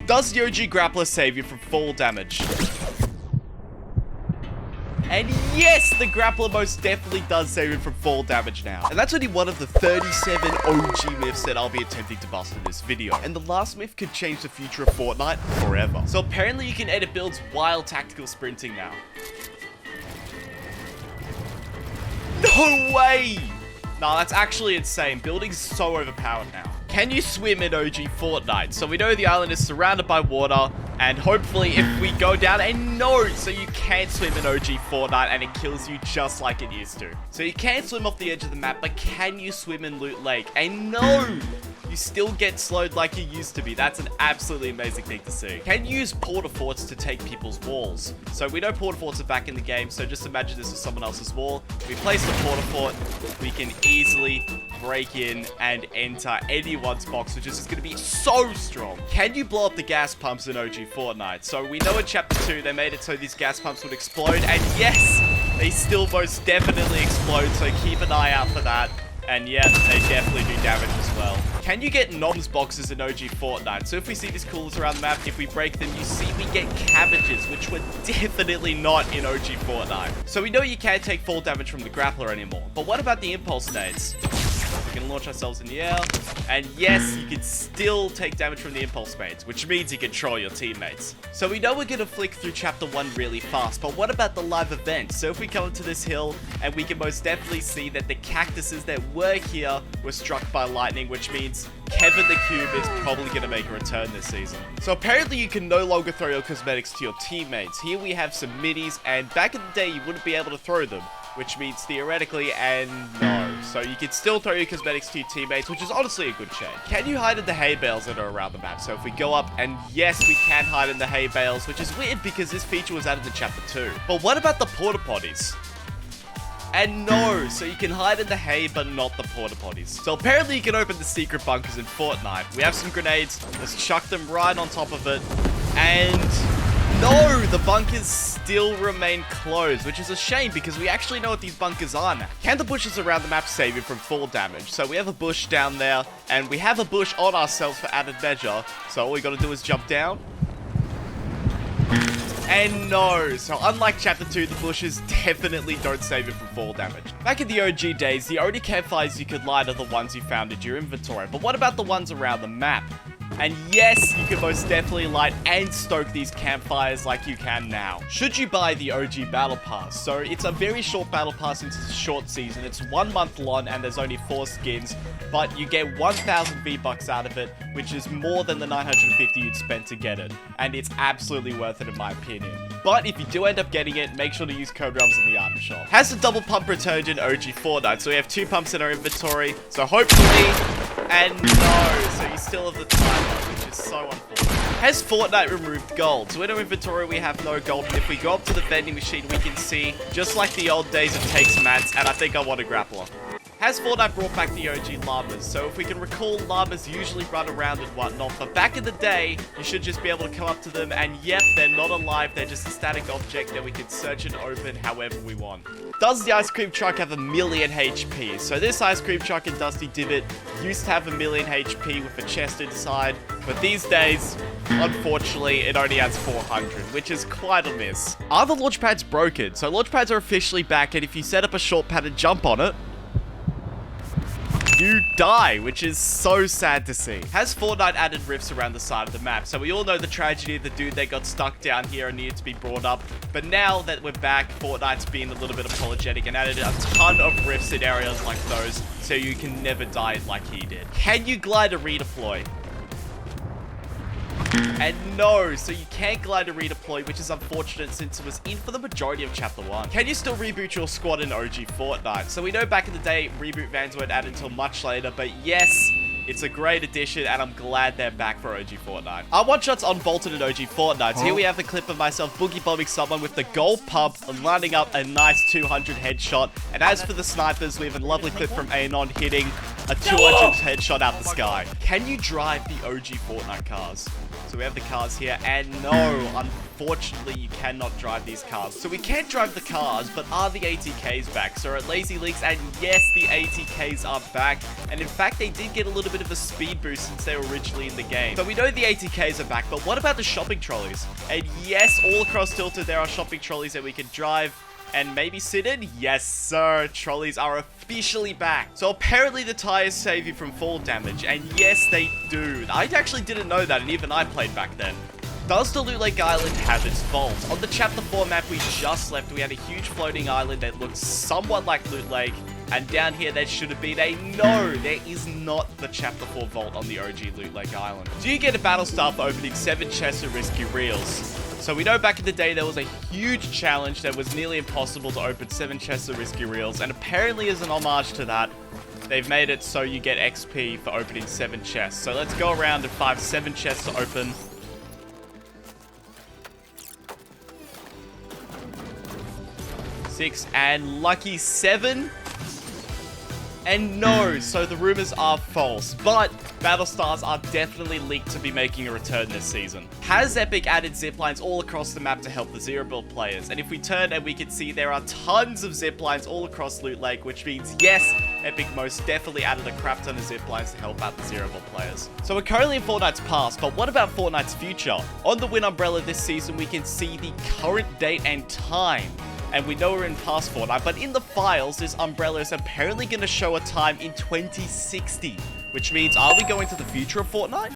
Does the OG Grappler save you from fall damage? And yes, the Grappler most definitely does save you from fall damage now. And that's only one of the 37 OG myths that I'll be attempting to bust in this video. And the last myth could change the future of Fortnite forever. So apparently you can edit builds while tactical sprinting now. No way! No, that's actually insane. Building's so overpowered now. Can you swim in OG Fortnite? So we know the island is surrounded by water, and hopefully if we go down, and no, so you can't swim in OG Fortnite, and it kills you just like it used to. So you can swim off the edge of the map, but can you swim in Loot Lake? And no! You still get slowed like you used to be. That's an absolutely amazing thing to see. Can you use porta forts to take people's walls? So we know porta forts are back in the game, so just imagine this is someone else's wall. We place the porta fort, we can easily break in and enter anyone's box, which is just going to be so strong. Can you blow up the gas pumps in OG Fortnite? So we know in Chapter 2 they made it so these gas pumps would explode, and yes, they still most definitely explode, so keep an eye out for that. And yeah, they definitely do damage as well. Can you get noms boxes in OG Fortnite? So if we see these coolers around the map, if we break them, you see we get cabbages, which were definitely not in OG Fortnite. So we know you can't take fall damage from the grappler anymore. But what about the impulse nades? We can launch ourselves in the air, and yes, you can still take damage from the impulse nades, which means you control your teammates. So we know we're going to flick through Chapter 1 really fast, but what about the live events? So if we come to this hill, and we can most definitely see that the cactuses that were here were struck by lightning, which means Kevin the Cube is probably going to make a return this season. So apparently you can no longer throw your cosmetics to your teammates. Here we have some minis, and back in the day you wouldn't be able to throw them, which means theoretically, and no. So you can still throw your cosmetics to your teammates, which is honestly a good change. Can you hide in the hay bales that are around the map? So if we go up, and yes, we can hide in the hay bales, which is weird because this feature was added in Chapter 2. But what about the porta potties? And no, so you can hide in the hay, but not the porta potties. So apparently you can open the secret bunkers in Fortnite. We have some grenades. Let's chuck them right on top of it. And no, the bunkers still remain closed, which is a shame because we actually know what these bunkers are now. Can the bushes around the map save you from fall damage? So we have a bush down there, and we have a bush on ourselves for added measure. So all we gotta do is jump down. And no, so unlike Chapter 2, the bushes definitely don't save you from fall damage. Back in the OG days, the only campfires you could light are the ones you found in your inventory. But what about the ones around the map? And yes, you can most definitely light and stoke these campfires like you can now. Should you buy the OG Battle Pass? So it's a very short Battle Pass since it's a short season. It's 1 month long and there's only 4 skins, but you get 1,000 V-Bucks out of it, which is more than the 950 you'd spend to get it. And it's absolutely worth it in my opinion. But if you do end up getting it, make sure to use code RUMS in the item shop. Has the double pump returned in OG Fortnite? So we have 2 pumps in our inventory. So hopefully... And no, so you still have the timer, which is so unfortunate. Has Fortnite removed gold? So in our inventory, we have no gold. And if we go up to the vending machine, we can see, just like the old days, it takes mats. And I think I want a grappler. Has Fortnite brought back the OG llamas? So if we can recall, llamas usually run around and whatnot, but back in the day, you should just be able to come up to them, and yep, they're not alive, they're just a static object that we can search and open however we want. Does the ice cream truck have 1,000,000 HP? So this ice cream truck in Dusty Divot used to have 1,000,000 HP with a chest inside, but these days, unfortunately, it only has 400, which is quite a miss. Are the launch pads broken? So launch pads are officially back, and if you set up a short pad and jump on it, you die, which is so sad to see. Has Fortnite added rifts around the side of the map? So we all know the tragedy of the dude that got stuck down here and needed to be brought up. But now that we're back, Fortnite's been a little bit apologetic and added a ton of rifts in areas like those, so you can never die like he did. Can you glide a redeploy? And no, so you can't glide a redeploy, which is unfortunate since it was in for the majority of Chapter 1. Can you still reboot your squad in OG Fortnite? So we know back in the day, reboot vans weren't added until much later, but yes, it's a great addition, and I'm glad they're back for OG Fortnite. Our one-shots unbolted in OG Fortnite. So here we have the clip of myself boogie bombing someone with the gold pump and lining up a nice 200 headshot. And as for the snipers, we have a lovely clip from Anon hitting a 200 headshot out the sky. Can you drive the OG Fortnite cars? So we have the cars here, and no, unfortunately, you cannot drive these cars. So we can't drive the cars, but are the ATKs back? So we're at Lazy Leaks, and yes, the ATKs are back. And in fact, they did get a little bit of a speed boost since they were originally in the game. So we know the ATKs are back, but what about the shopping trolleys? And yes, all across Tilted, there are shopping trolleys that we can drive and maybe sit in. Yes, sir. Trolleys are officially back. So apparently the tires save you from fall damage. And yes, they do. I actually didn't know that, and even I played back then. Does the Loot Lake Island have its faults? On the Chapter 4 map we just left, we had a huge floating island that looked somewhat like Loot Lake. And down here, there should have been a no. There is not the Chapter 4 vault on the OG Loot Lake Island. Do you get a battle star for opening 7 chests of Risky Reels? So we know back in the day there was a huge challenge that was nearly impossible to open 7 chests of Risky Reels, and apparently as an homage to that, they've made it so you get XP for opening 7 chests. So let's go around and find 7 chests to open. 6 and lucky 7. And no, so the rumors are false, but battle stars are definitely leaked to be making a return this season. Has Epic added ziplines all across the map to help the Zero Build players? And if we turn and we can see there are tons of ziplines all across Loot Lake, which means yes, Epic most definitely added a crap ton of ziplines to help out the Zero Build players. So we're currently in Fortnite's past, but what about Fortnite's future? On the Win Umbrella this season, we can see the current date and time. And we know we're in past Fortnite, but in the files, this umbrella is apparently going to show a time in 2060. Which means, are we going to the future of Fortnite?